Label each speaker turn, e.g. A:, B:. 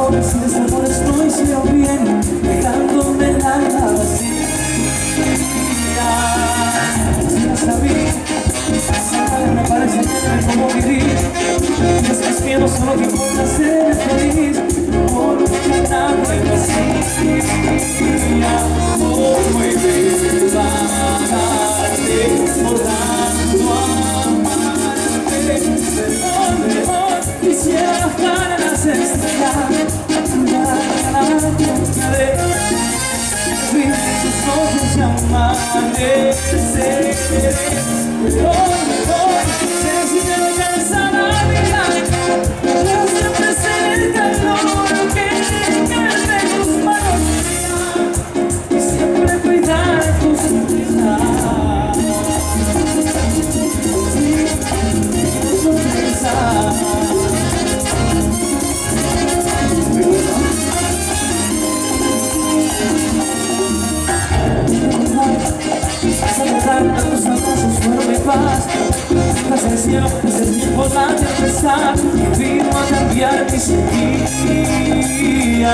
A: amores y desamores no hicieron bien, dejándome el alma vacía. Si ya sabía, ahora me parece que no hay cómo vivir. Y es que es miedo solo que importa ser feliz, porque nada me vacía. Muy bien, bájate, volando amarte. Mejor quisiera bajar a las estrellas, a tu lado, vi tus ojos y amanecer. Pero mejor sé si te alcanza la vida, yo siempre seré el calor que de tus manos y siempre cuidar tu sonrisa. Tus abrazos fueron mi paz, tras el cielo es el tiempo de empezar y vino a cambiar mi sentía.